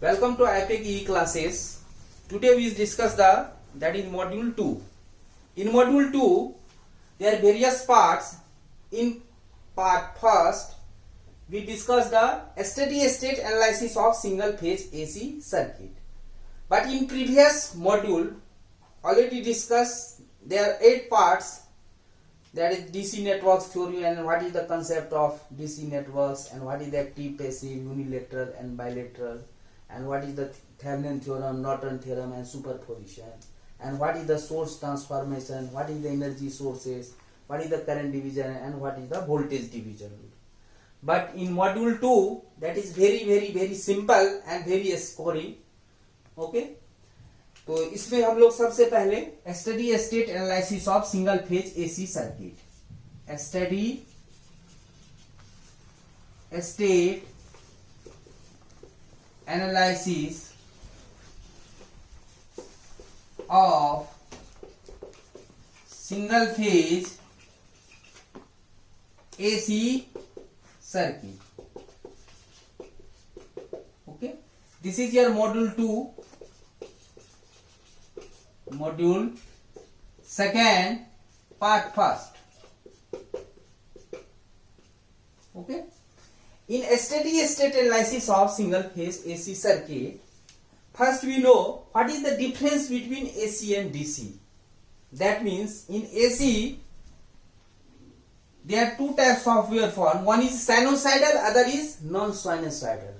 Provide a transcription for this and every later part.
Welcome to IPEC E classes. Today we discuss that in module 2. In module 2 there are various parts. In part first we discuss the steady state analysis of single phase AC circuit. But in previous module already discussed there are 8 parts, that is DC networks theory and what is the concept of DC networks and what is the active, passive, unilateral and bilateral, and what is the Thevenin theorem, Norton theorem and superposition, and what is the source transformation, what is the energy sources, what is the current division and what is the voltage division. But in module 2 that is very simple and very scoring. Okay, तो इसमें हम लोग सबसे पहले steady state analysis of single phase AC circuit, steady state analysis of single phase AC circuit. Okay, this is your module 2. Module second, part first. Okay. In steady state analysis of single phase AC circuit, first we know what is the difference between AC and DC. That means in AC there are two types of waveform. One is sinusoidal, other is non-sinusoidal.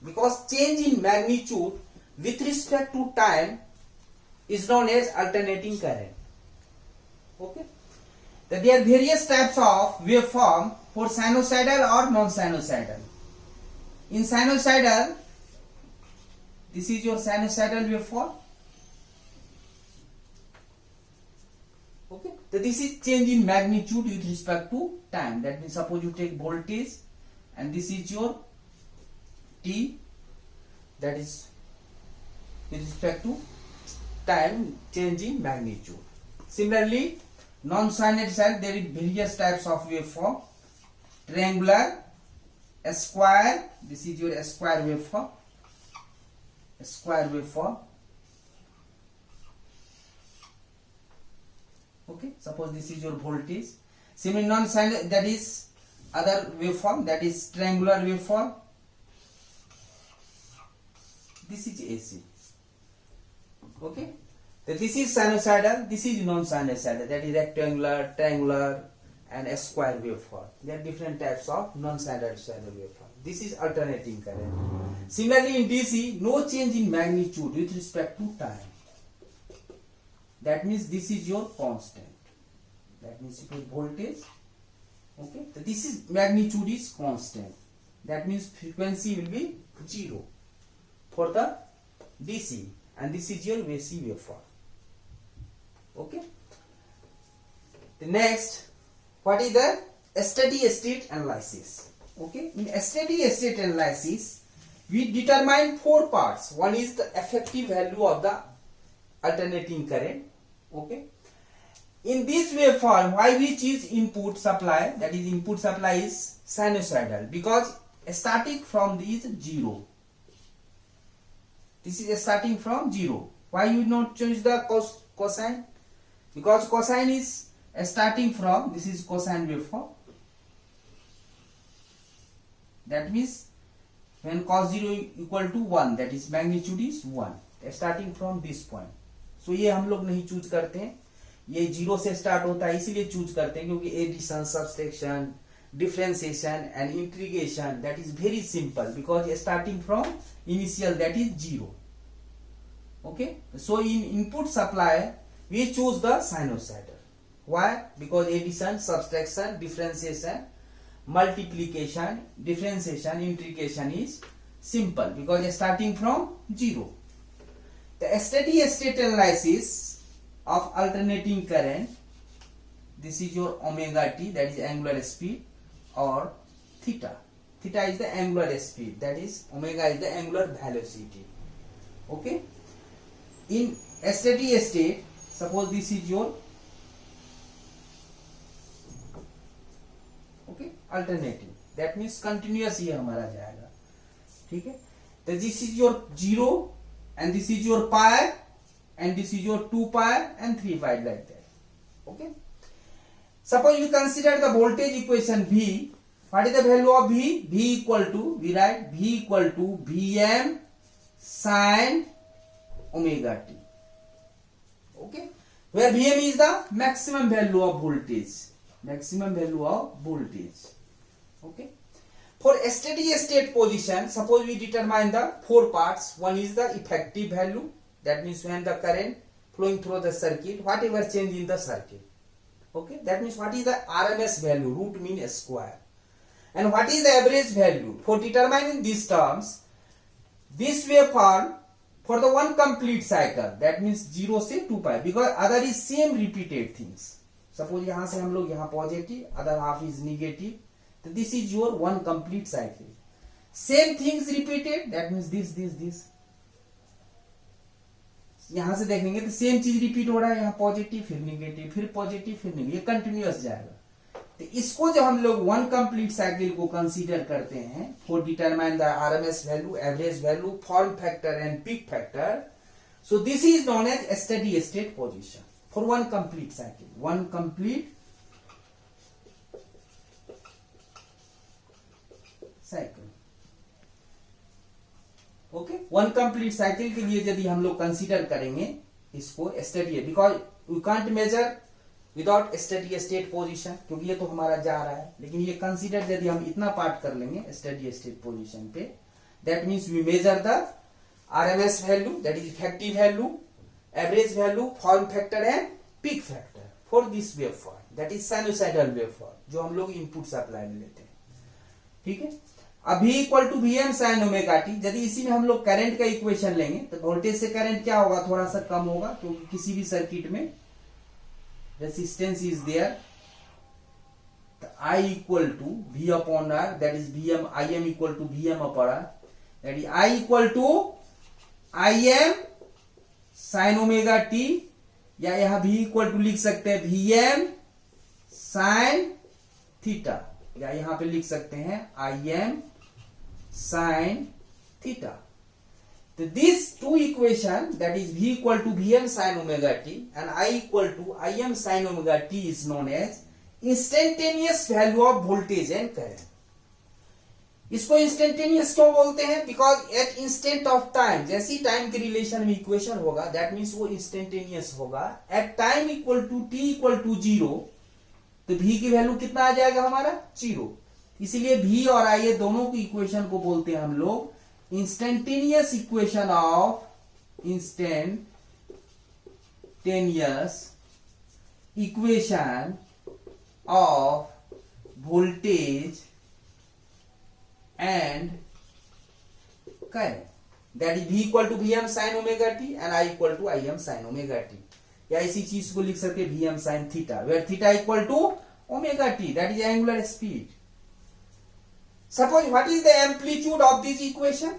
Because change in magnitude with respect to time is known as alternating current. Okay, that there are various types of waveform for sinusoidal or non-sinusoidal. In sinusoidal, this is your sinusoidal waveform. Okay, so this is change in magnitude with respect to time. That means suppose you take voltage and this is your T, that is with respect to time change in magnitude. Similarly, non-sinusoidal there is various types of waveform. Triangular, square, this is your square waveform. Square waveform. Okay, suppose this is your voltage. Similarly, non-sinusoidal that is other waveform, that is triangular waveform. This is AC. Okay, so this is sinusoidal, this is non-sinusoidal, that is rectangular, triangular and a square waveform. There are different types of non-sinusoidal waveform. This is alternating current. Similarly in DC, no change in magnitude with respect to time. That means this is your constant. That means if your voltage, okay, so this is magnitude is constant. That means frequency will be 0 for the DC. And this is your AC waveform. Okay. The next, what is the steady state analysis? Okay. In steady state analysis, we determine 4 parts. One is the effective value of the alternating current. Okay. In this waveform, why we choose input supply? That is, input supply is sinusoidal because starting from this 0. This is starting from 0. Why you not choose the cosine? Because cosine is starting from, this is cosine waveform. That means when cos 0 equal to 1, that is magnitude is 1. Starting from this point. So ये हम लोग नहीं choose करते हैं, ये 0 से start होता है, इसीलिए चूज करते हैं क्योंकि addition, subtraction, differentiation and integration, that is very simple because starting from initial, that is 0. Okay, so in input supply we choose the sinusoidal. Why? Because addition, subtraction, differentiation, multiplication, differentiation, integration is simple because starting from 0. The steady state analysis of alternating current, this is your omega t, that is angular speed, or theta. Theta is the angular speed, that is omega is the angular velocity. Okay. In steady state, suppose this is your okay alternating, that means continuous ये हमारा जाएगा. ठीक है. तो this is your 0 and this is your pi and this is your 2 pi and 3 pi like that. Okay. Suppose we consider the voltage equation V. What is the value of V? V equal to, we write V equal to Vm sin omega t. Okay. Where Vm is the maximum value of voltage. Maximum value of voltage. Okay. For steady state position, suppose we determine the 4 parts. One is the effective value. That means when the current flowing through the circuit, whatever change in the circuit. Okay. That means what is the RMS value, root mean square. And what is the average value? For determining these terms, this waveform for the one complete cycle, that means 0 से 2 pi, because other is same repeated things. Suppose यहाँ से हम लोग यहाँ positive, other half is negative. So this is your one complete cycle. Same things repeated. That means this. यहां से देखेंगे तो सेम चीज रिपीट हो रहा है, यहाँ पॉजिटिव फिर निगेटिव फिर पॉजिटिव फिर निगेटिव, ये कंटिन्यूअस जाएगा। तो इसको जब हम लोग वन कंप्लीट साइकिल को कंसीडर करते हैं for determine the RMS value, average value, form factor and peak factor, so this is known as steady state position for one complete cycle. One complete cycle, okay. One complete cycle के लिए यदि हम लोग consider करेंगे इसको steady, because we can't measure without steady state position, क्योंकि ये तो हमारा जा रहा है, लेकिन ये कंसीडर यदि हम इतना पार्ट कर लेंगे स्टेडी स्टेट पोजीशन पे, that means we measure the RMS value, that is effective value, average value, form factor and peak factor for this wave form, that is sinusoidal wave form, जो हम लोग input supply में लेते हैं। ठीक है। अब V equal to Vm sine omega t, यदि इसी में हम लोग करंट का इक्वेशन लेंगे तो वोल्टेज से करंट क्या होगा, थोड़ा सा कम होगा, क्योंकि किसी भी सर्किट में resistance is there. I equal to V upon R, that is Vm, Im equal to Vm upon R, that is I equal to Im sine omega t, या यहां V इक्वल टू लिख सकते हैं Vm sine theta, या यहां पे लिख सकते हैं Im sin theta. So these two equation, that is V equal to Vm sin omega t and I equal to Im sin omega t, is known as instantaneous value of voltage and current. इसको instantaneous क्यों बोलते हैं? Because at instant of time, जैसी time के relation में equation होगा that means वो instantaneous होगा। At time equal to t equal to 0, तो V की वैल्यू कितना आ जाएगा हमारा 0। इसीलिए V और I ये दोनों की इक्वेशन को बोलते हैं हम लोग instantaneous equation of voltage and current, that is V equal to Vm sine omega t and I equal to Im sine omega t, या इसी चीज को लिख सकते हैं Vm sine theta, where theta equal to omega t, that is angular speed. Suppose what is the amplitude of this equation,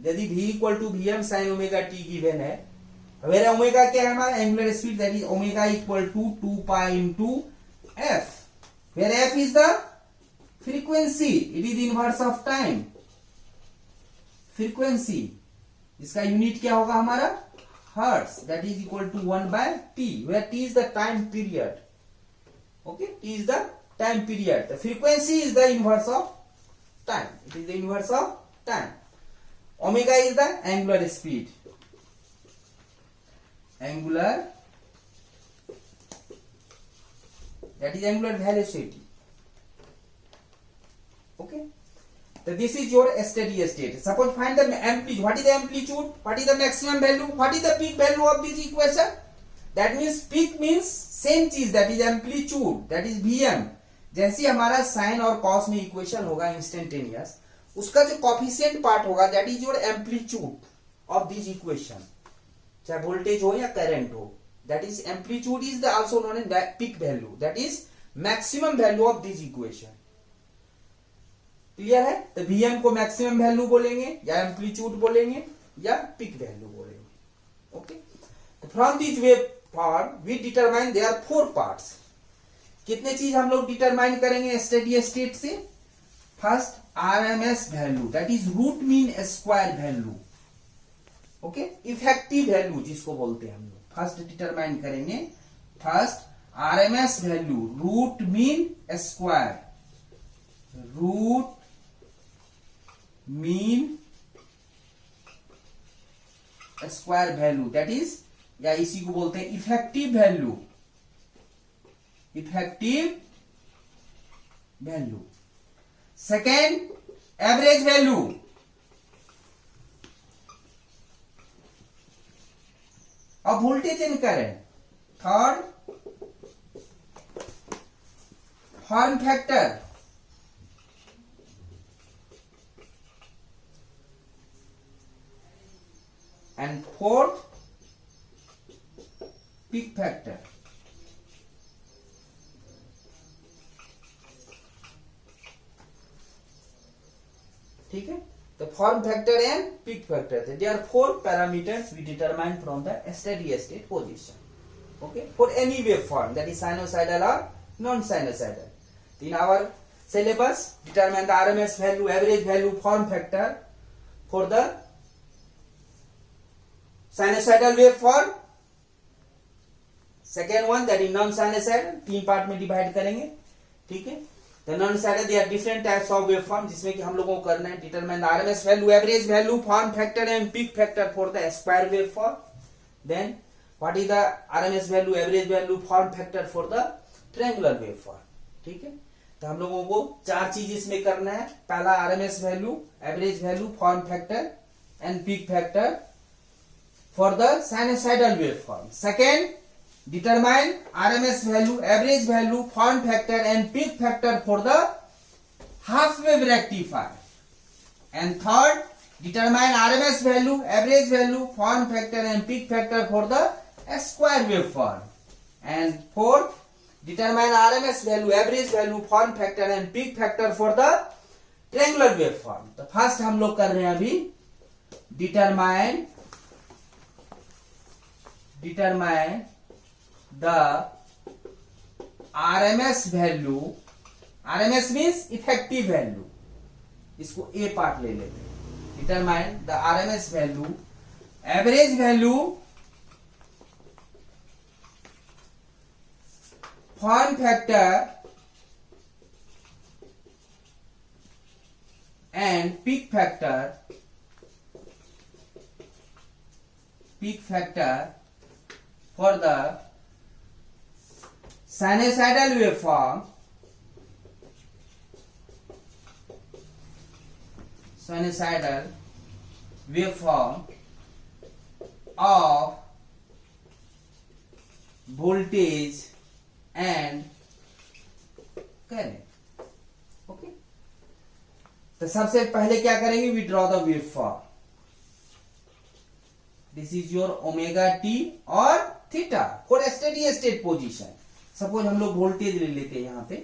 यदि V equal to Vm sine omega t given है, where omega क्या है हमारा angular speed, that is omega equal to 2 pi into f, where f is the frequency, it is inverse of time. Frequency इसका unit क्या होगा हमारा hertz, that is equal to 1 by t, where t is the time period. Okay, t is the time period, the frequency is the inverse of time, it is the inverse of time. Omega is the angular speed, angular, that is angular velocity. Okay, so this is your steady state. Suppose find the amplitude. What is the amplitude? What is the maximum value? What is the peak value of this equation? That means peak means same चीज, that is amplitude, that is Vm। जैसे हमारा sign और cos में equation होगा instantaneous, उसका जो coefficient part होगा that is your amplitude of this equation, चाहे वोल्टेज हो या करंट हो, that is amplitude is the also known as peak value, that is maximum value of this equation. Clear है? तो Vm को मैक्सिमम वैल्यू बोलेंगे या एम्पलीट्यूड बोलेंगे या पीक वैल्यू बोलेंगे। ओके, तो from this wave form we determine their 4 parts. कितने चीज हम लोग डिटरमाइन करेंगे स्टेडी स्टेट से? first RMS value, that is root mean square value. ओके, इफेक्टिव वैल्यू जिसको बोलते हैं हम लोग, फर्स्ट डिटरमाइन करेंगे first RMS value root mean square, root mean square value, that is, या इसी को बोलते हैं effective value, effective value. Second average value, अब वोल्टेज इन करें। Third form factor, and fourth peak factor. ठीक है, the form factor and peak factor, there are four parameters we determine from the steady state position. Okay, for any waveform, that is sinusoidal or non-sinusoidal. In our syllabus, determine the RMS value, average value, form factor for the sinusoidal waveform. Second one, that is non-sinusoidal, तीन part में divide करेंगे। ठीक है, The non-sinusoidal, there are different types of waveform, जिसमें कि हम लोगों को करना है determine the RMS value, average value, form factor and peak factor for the square waveform. Then what is the RMS value, average value, form factor for the triangular waveform. ठीक है, तो हम लोगों को चार चीज इसमें करना है। पहला RMS value, average value, form factor and peak factor for the sinusoidal waveform. Second, determine RMS value, average value, form factor and peak factor for the half wave rectifier. And third, determine RMS value, average value, form factor and peak factor for the square waveform. And fourth, determine RMS value, average value, form factor and peak factor for the triangular waveform. तो first हम लोग कर रहे हैं अभी determine the RMS value, RMS means effective value, इसको A part ले लेते हैं। Determine the RMS value, average value, form factor and peak factor for the sinusoidal waveform, of voltage and current. Okay, तो सबसे पहले क्या करेंगे, we draw the waveform. This is your omega T और theta for steady state position. Suppose हम लोग voltage ले लेते हैं यहां पे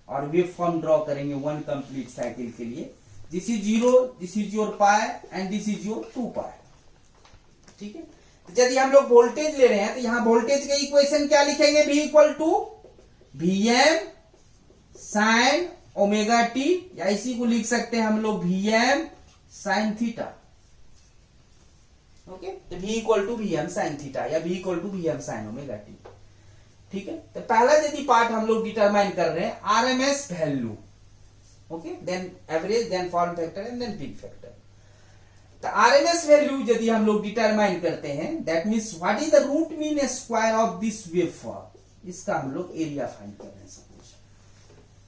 और वेव फॉर्म ड्रॉ करेंगे वन कंप्लीट साइकिल के लिए। This is 0, this is your pi and this is your 2 pi. ठीक है, तो यदि हम लोग वोल्टेज ले रहे हैं तो यहां वोल्टेज का इक्वेशन क्या लिखेंगे, V equal to Vm sine omega t, या इसी को लिख सकते हैं हम लोग Vm साइन थीटा। ओके, तो V equal to Vm sine theta या V equal to Vm sine omega t. ठीक है, तो पहला यदि पार्ट हम लोग डिटरमाइन कर रहे हैं RMS value, okay, then average, then form factor and then peak factor. तो RMS वैल्यू यदि हम लोग डिटरमाइन करते हैं, that means what is the root mean square of this waveform, इसका हम लोग एरिया फाइंड कर रहे हैं सपोज।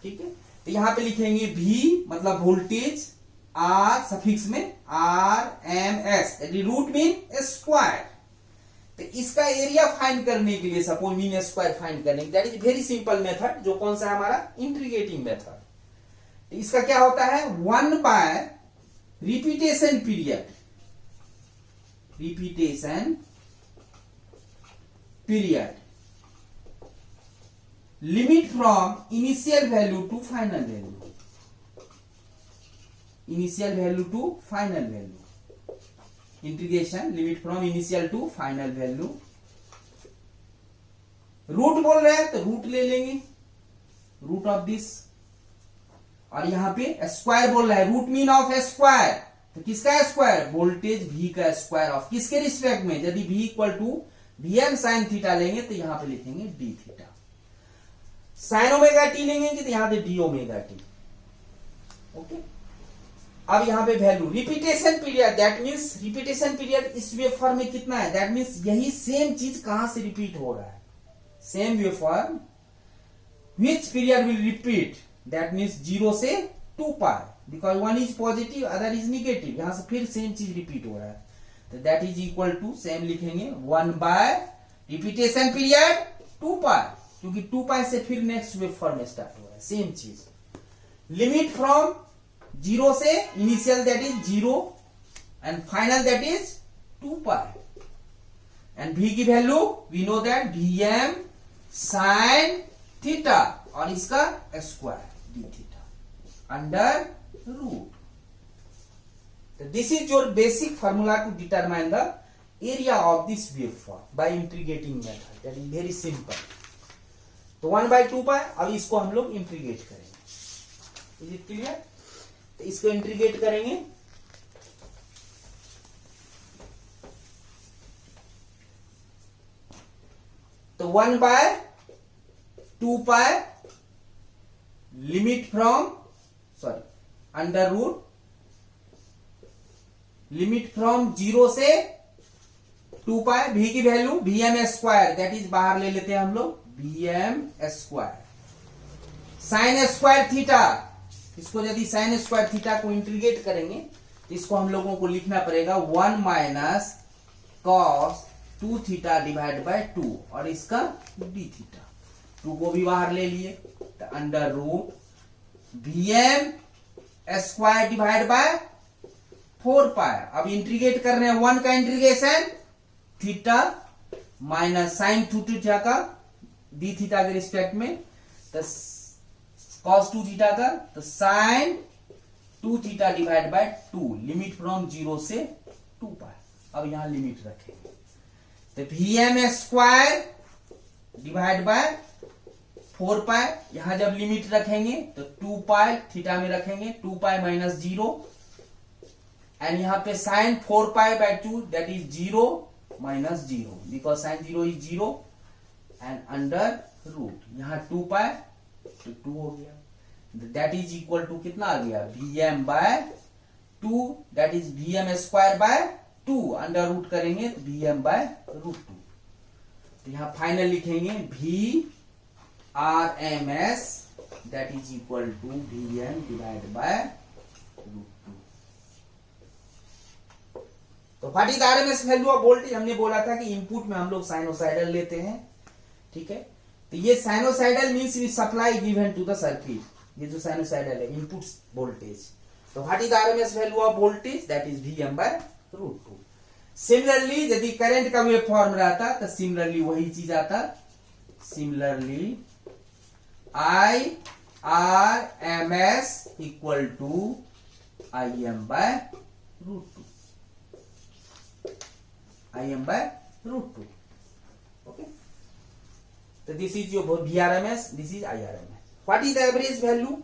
ठीक है, तो यहां पे लिखेंगे V मतलब वोल्टेज, R सफिक्स में RMS, रूट मीन स्क्वायर। तो इसका एरिया फाइंड करने के लिए, सपोज मीन स्क्वायर फाइंड करने के, that is very simple method, जो कौन सा है हमारा इंटीग्रेटिंग मेथड। तो इसका क्या होता है, 1 by repetition period, limit from initial value to final value, initial value to final value, integration limit from initial to final value. Root बोल रहे हैं तो रूट ले लेंगे, रूट ऑफ दिस और यहाँ पे स्क्वायर बोल रहा है, रूट मीन ऑफ स्क्वायर, तो किसका स्क्वायर, वोल्टेज V का स्क्वायर ऑफ किसके रिस्पेक्ट में, यदि V equal to Vm sine theta लेंगे तो यहां पे लिखेंगे d theta, sine omega t लेंगे तो यहां पे d ओमेगा टी। ओके, अब यहां पे value repetition period, that means repetition period इस वेव फॉर्म में कितना है, दैट मींस यही सेम चीज कहां से रिपीट हो रहा है, same wave form which period will repeat, that means 0 से 2 pi, because one is positive other is negative, यहां से फिर सेम चीज रिपीट हो रहा है, तो that is equal to same लिखेंगे 1 बाय रिपीटेशन पीरियड 2 पाई, क्योंकि 2 पाई से फिर नेक्स्ट वेव फॉर्म स्टार्ट हो रहा है, सेम चीज। लिमिट फ्रॉम 0 से initial that is 0 and final that is 2 pi, and v की value we know that Vm sine theta और इसका square d theta under root. This is your basic formula to determine the area of this waveform by integrating method. That is very simple. तो 1 by 2 पाई, अब इसको हम लोग integrate करेंगे। Is it clear? तो इसको इंटीग्रेट करेंगे तो 1 by 2 pi limit from under root limit from 0 से 2 पाई, v की value Vm square, that is बाहर ले लेते हैं हम लोग Vm square, sine square theta, इसको यदि साइन स्क्वायर थीटा को इंटीग्रेट करेंगे तो इसको हम लोगों को लिखना पड़ेगा 1 minus cos 2 theta divide by 2 और इसका d थीटा, 2 को भी बाहर ले लिए तो under root Vm square divide by 4 pi. अब इंटीग्रेट कर रहे हैं 1 का integration theta minus sine 2 theta का डी थीटा के रिस्पेक्ट में, तो कॉस 2 थीटा का तो sine 2 theta divide by 2, limit from 0 से 2 पाई। अब यहां लिमिट रखेंगे तो Vm स्क्वायर डिवाइड बाय 4 पाई, यहां जब लिमिट रखेंगे तो 2 पाई थीटा में रखेंगे, 2 पाई माइनस 0 एंड यहां पे sine 4 pi by 2 that is 0 minus 0, because sine 0 is 0 and under root यहां 2 पाई तो 2 हो गया, दैट इज इक्वल टू कितना आ गया Vm by 2, that is Vm square by 2, under root करेंगे तो Vm बाय रूट 2, तो यहां फाइनल लिखेंगे Vrms that is equal to Vm divide by root 2। तो what is RMS value of voltage, हमने बोला था कि इनपुट में हम लोग साइनोसाइडल लेते हैं, ठीक है, तो ये sinusoidal means we supply given to the circuit, ये जो साइनोसाइडल है इनपुट वोल्टेज, तो what is RMS value of voltage that is Vm by root 2। Similarly यदि करंट का वेव फॉर्म रहता तो सिमिलरली वही चीज आता, similarly Irms equal to Im by root 2, Im by root 2. Okay. So this is your Vrms, this is Irms. What is the average value?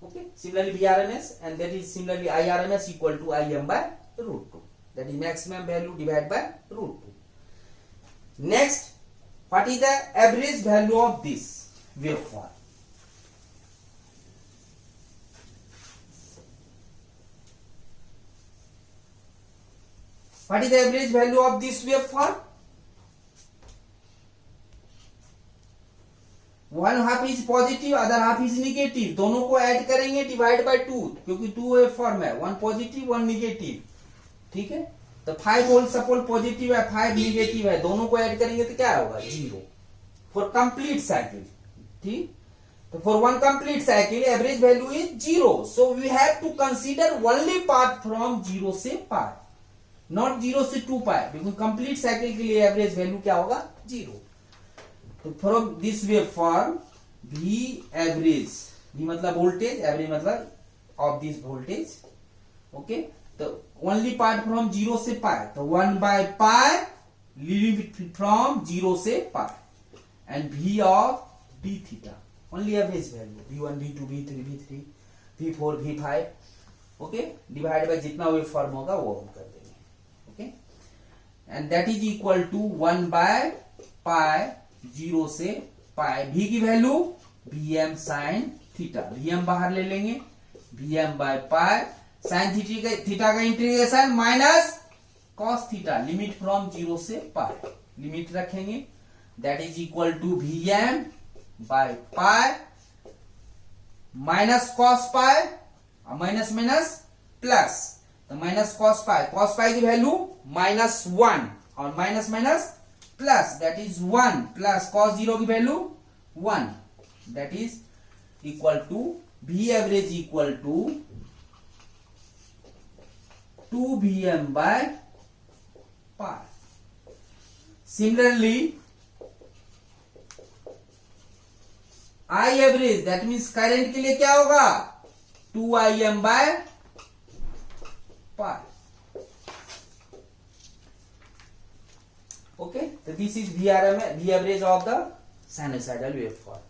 Okay. Similarly Vrms and that is similarly Irms equal to Im by root 2. That is maximum value divided by root 2. Next, what is the average value of this waveform? What is the average value of this waveform? One half is positive other half is negative, दोनों को add करेंगे divide by 2, क्योंकि 2 waveform है, 1 positive 1 negative, ठीक है, तो 5 whole सपोल positive है 5 negative है, दोनों को ऐड करेंगे तो क्या होगा 0 फॉर कंप्लीट साइकिल, ठीक, तो for one complete cycle average value is 0, so we have to consider only part from 0 से पाई, नॉट 0 से 2 पाई, बिकॉज कंप्लीट साइकिल के लिए एवरेज वैल्यू क्या होगा 0। तो from this wave form V average, V मतलब वोल्टेज, एवरेज मतलब of this voltage, okay, तो ओनली पार्ट फ्रॉम 0 से पाई, तो 1 बाय पाई लिमिट फ्रॉम 0 से pi and V of d theta only average value v1 v2 v3 v3 v4 v5 okay divide by जितना wave form होगा वो हम कर देंगे okay and that is equal to 1 by pi 0 से pi v की value vm sin theta vm बाहर ले लेंगे vm by pi sine theta का integration minus cos theta limit from 0 से पाई लिमिट रखेंगे that is equal to vm by pi minus cos pi minus minus plus तो minus cos pi की value -1 और minus minus plus that is 1 plus cos 0 की value 1 that is equal to v average equal to 2vm by pi similarly I average that means current के लिए क्या होगा 2Im by pi okay तो this is V average of the sinusoidal waveform.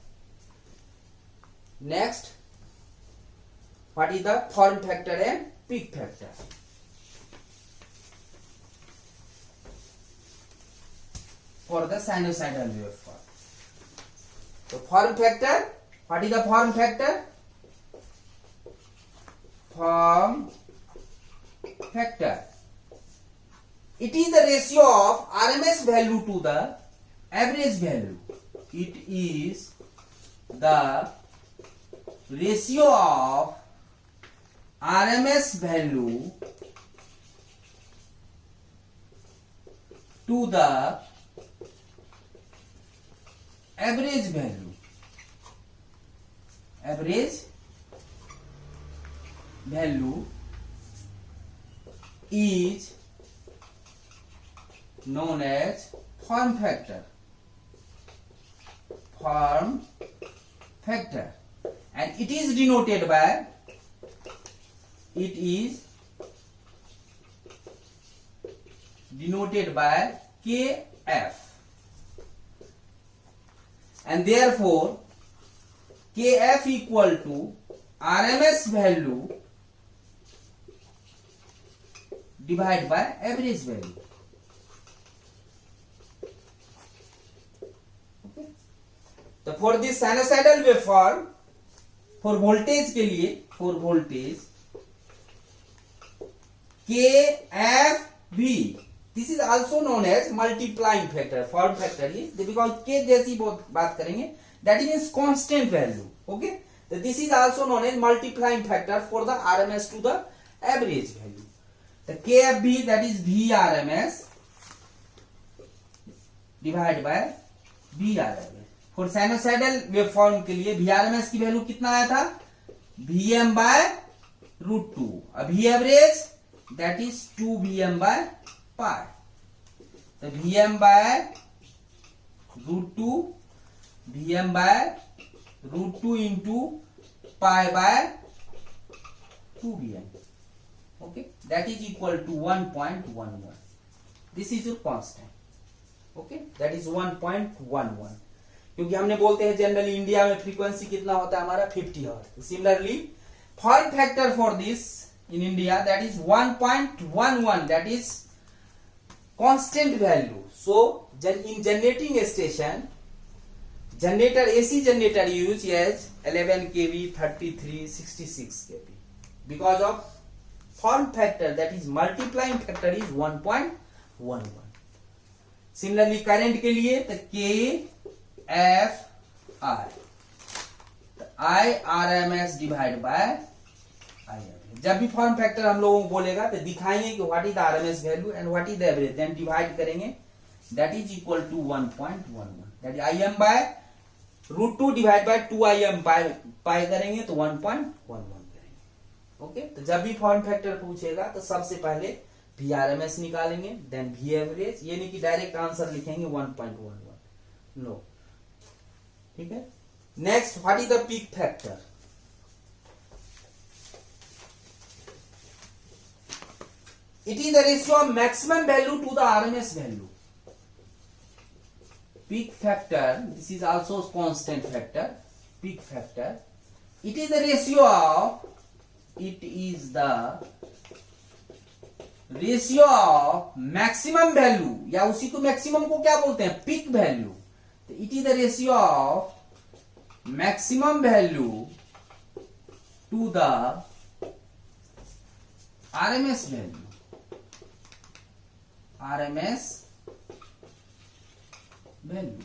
Next, what is the form factor and peak factor? For the sinusoidal waveform. So form factor, what is the form factor? Form factor. It is the ratio of RMS value to the average value. It is the ratio of RMS value to the average value. Average value is known as form factor. Form factor, and it is denoted by Kf, and therefore Kf equal to RMS value divided by average value. Okay. तो for this sinusoidal waveform, for voltage के लिए, for voltage KFV, this is also known as multiplying factor. Form factor is because K जैसी बात करेंगे, that means constant value. Okay. So this is also known as multiplying factor for the RMS to the average value. The KFV, that is VRMS divided by VRMS. For sinusoidal waveform के लिए VRMS की value कितना आया था Vm by √2. अब V average that is 2Vm by pi. तो Vm by √2, Vm by √2 into pi by 2Vm. Okay, that is equal to 1.11. This is your constant. Okay, that is 1.11. क्योंकि हमने बोलते हैं जनरली इंडिया में frequency कितना होता है हमारा 50 hertz. Similarly form factor for this in India that is 1.11, that is constant value. So in generating station, generator AC generator use as 11 kV, 33, 66 kV because of form factor, that is multiplying factor is 1.11. Similarly current के लिए तो KFI, IRMS divided by IRMS. जब भी form factor हम लोगों को बोलेगा तो दिखाएंगे कि what is the RMS value and what is the average, then divide करेंगे, that is equal to 1.11. That is IM by √2 divide by 2IM pi करेंगे तो 1.11 करेंगे. ओके, तो जब भी फॉर्म फैक्टर पूछेगा तो सबसे पहले VRMS निकालेंगे, देन V एवरेज, ये नहीं कि डायरेक्ट आंसर लिखेंगे 1.11. नो, ठीक है. Next, what is the peak factor? It is the ratio of maximum value to the RMS value. Peak factor, this is also constant factor. peak factor. It is the ratio of maximum value, या उसी को maximum को क्या बोलते हैं, peak value. तो it is the ratio of maximum value to the RMS value. RMS value,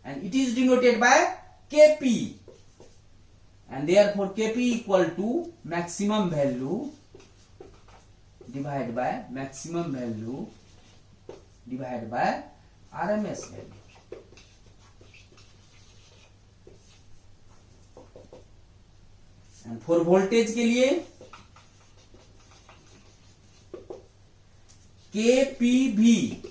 and it is denoted by Kp, and therefore Kp equal to maximum value divided by maximum value divided by RMS value. And for voltage के लिए KPV,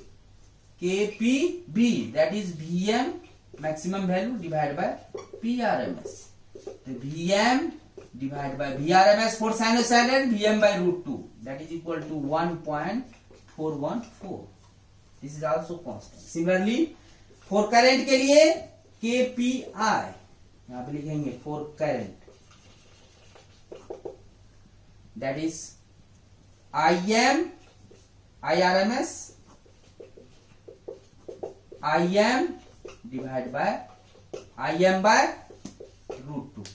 that is Vm maximum value divided by Prms. So Vm divided by Vrms for sinusoidal, Vm by √2, that is equal to 1.414. This is also constant. Similarly for current के लिए KPI, यहाँ पे लिखेंगे for current, that is Irms Im divided by Im by √2,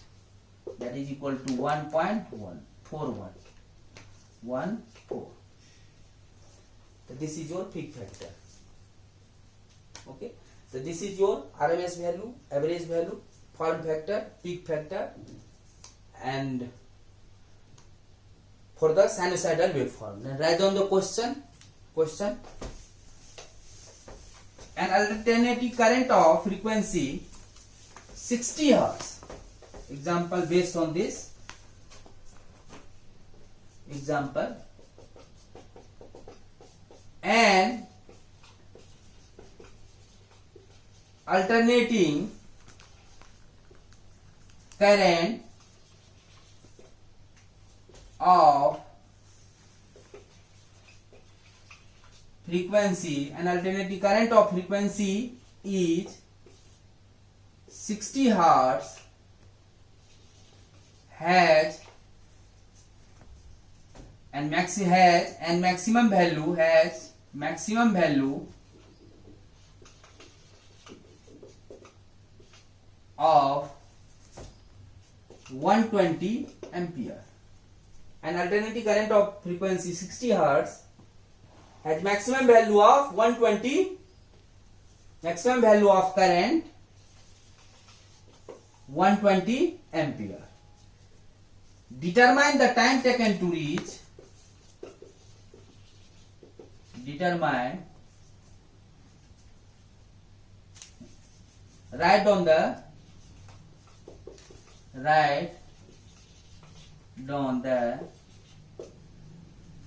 that is equal to 1.14114. So this is your peak factor. Okay, so this is your RMS value, average value, form factor, peak factor, and for the sinusoidal waveform. Then write down the question. An alternating current of frequency 60 Hz. Example based on this. Example. An alternating current of frequency, an alternating current of frequency is 60 Hz has maximum value of 120 ampere. An alternating current of frequency 60 Hz has maximum value of 120, maximum value of current 120 ampere. Determine the time taken to reach. Write down the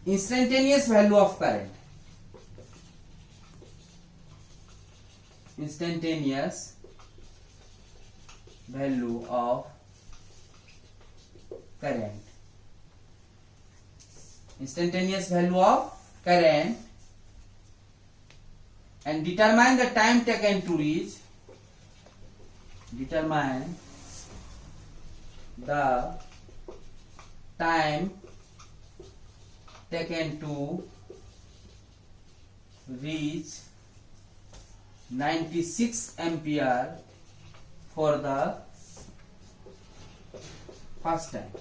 instantaneous value of current. Instantaneous value of current. Instantaneous value of current, and determine the time taken to reach. Determine the time taken to reach 96 ampere for the first time.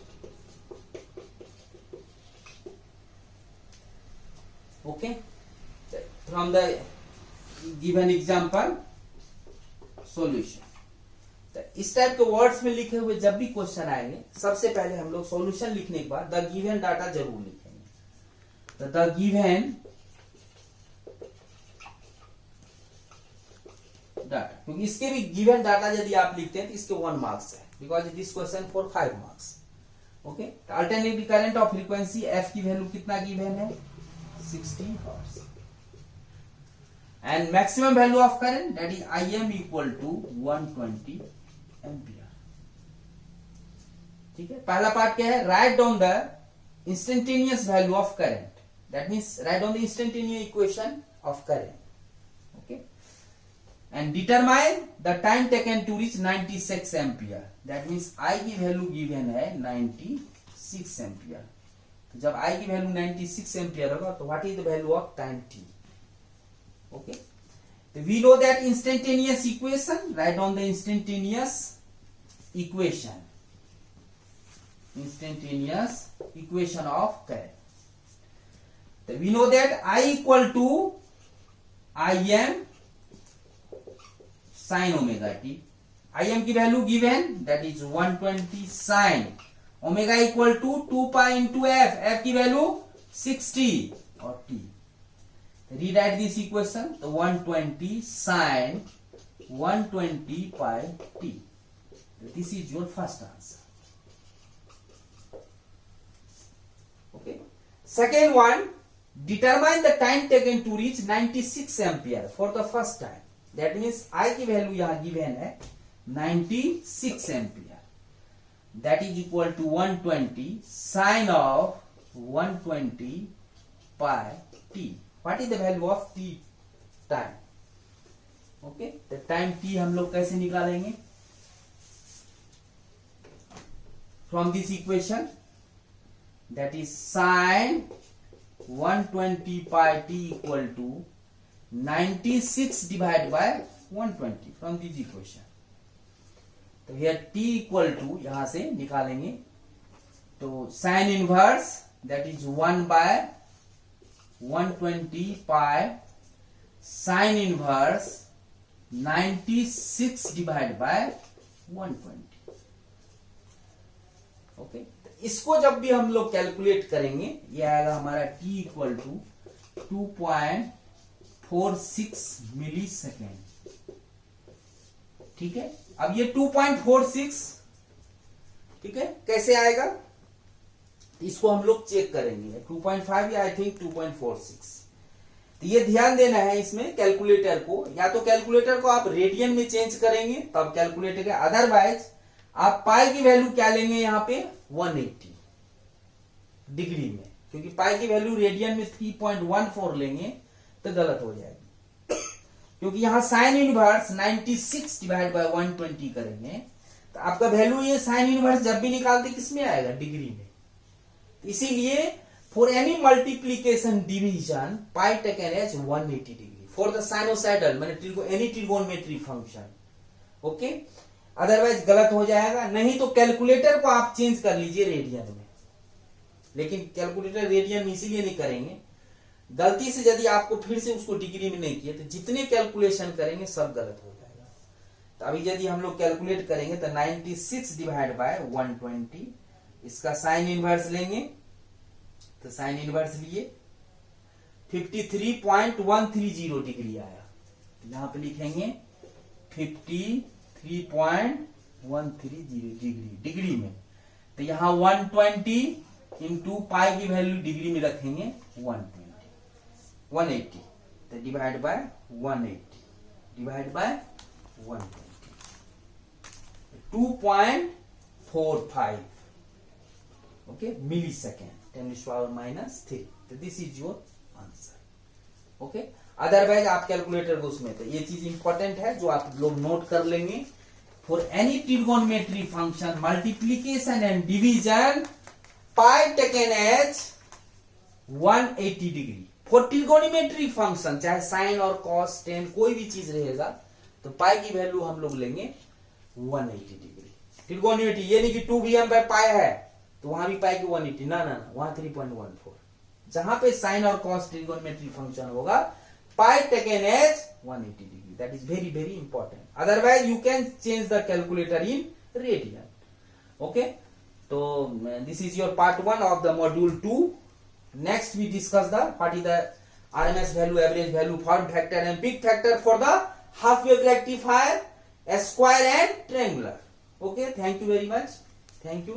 Okay, from the given example solution. इस type के words में लिखे हुए जब भी question आएंगे, सबसे पहले हम लोग सॉल्यूशन लिखने के बाद द गिवन डाटा जरूर लिखेंगे. तो द गिवन डाटा, क्योंकि इसके भी गिवन डाटा यदि आप लिखते हैं तो इसके 1 मार्क्स है, because this question for 5 marks. Okay, alternative current of frequency F की वैल्यू कितना गिवन है, 60 hertz, and maximum value of current that is Im equal to 120 ampere. ठीक है, पहला पार्ट क्या है, write down the instantaneous value of current, that means write down the instantaneous equation of current. Okay, and determine the time taken to reach 96 ampere. That means I की value given है 96 ampere. तो जब I की value 96 ampere होगा तो what is the value of time t? Okay, तो we know that instantaneous equation. Write down the instantaneous equation. Instantaneous equation of current. So we know that I equal to Im sin omega t. Im की value given, that is 120 sin omega equal to 2 pi into f. F की value 60 और t. Rewrite this equation. The 120 sin 120 pi t. This is your first answer. Okay. Second one, determine the time taken to reach 96 ampere for the first time. That means I की value यहाँ given है 96 ampere. That is equal to 120 sin of 120 pi t. What is the value of t time? Okay, the time t हम लोग कैसे निकालेंगे? From this equation, that is sin 120 pi t equal to 96 divided by 120 from this equation. तो here t equal to यहां से निकालेंगे तो sin inverse that is 1 by 120 pi sin inverse 96 divided by 120. Okay, इसको जब भी हम लोग कैलकुलेट करेंगे ये आएगा हमारा t equal to 2.46 milli second. ठीक है, अब ये 2.46, ठीक है, कैसे आएगा इसको हम लोग चेक करेंगे. 2.5 या आई थिंक 2.46. तो ये ध्यान देना है इसमें कैलकुलेटर को, या तो कैलकुलेटर को आप रेडियन में चेंज करेंगे तब कैलकुलेटर के, अदरवाइज आप पाई की वैल्यू क्या लेंगे यहाँ पे 180 डिग्री में, क्योंकि पाई की वैल्यू रेडियन में 3.14 लेंगे तो गलत हो जाएगी, क्योंकि यहाँ साइन इनवर्स 96 डिवाइड बाय 120 करेंगे तो आपका वैल्यू ये साइन इनवर्स जब भी निकालते किसमें आएगा, डिग्री में. इसीलिए for any multiplication division pi taken as 180 degree for the sinusoidal मैंने any trigonometry function. Okay, otherwise गलत हो जाएगा. नहीं तो कैलकुलेटर को आप चेंज कर लीजिए रेडियन में, लेकिन कैलकुलेटर रेडियन में इसीलिए नहीं करेंगे, गलती से यदि आपको फिर से उसको डिग्री में नहीं किया तो जितने कैलकुलेशन करेंगे सब गलत हो जाएगा. तो अभी यदि हम लोग कैलकुलेट करेंगे तो 96 डिवाइड बाय 120, इसका साइन इनवर्स लेंगे तो साइन इनवर्स लिए 53.130 डिग्री आया. यहां पे लिखेंगे 53.130 डिग्री में. तो यहां 120 इंटू पाई की वैल्यू डिग्री में रखेंगे 180, तो divide by 180 divide by 120, 2.45 okay milli second 10⁻³ तो this is your answer. Okay, otherwise आप कैलकुलेटर को उसमें, तो ये चीज इंपॉर्टेंट है जो आप लोग नोट कर लेंगे. For any trigonometry function multiplication and division pi taken as 180 degree. For trigonometry function चाहे साइन और कॉस टेन कोई भी चीज रहेगा तो पाई की वैल्यू हम लोग लेंगे 180 डिग्री. ट्रिगोनोमेट्री ये नहीं कि 2Vm/π है तो वहां भी पाई की 180, ना वहां 3.14. जहां पे साइन और कॉस ट्रिगोनोमेट्री फंक्शन होगा pi taken as 180 degree. That is very very important. Otherwise you can change the calculator in radian. Okay, तो this is your part 1 of the module 2. Next we discuss the what is the RMS value, average value, form factor and peak factor for the half wave rectifier, square and triangular. Okay, thank you very much. Thank you.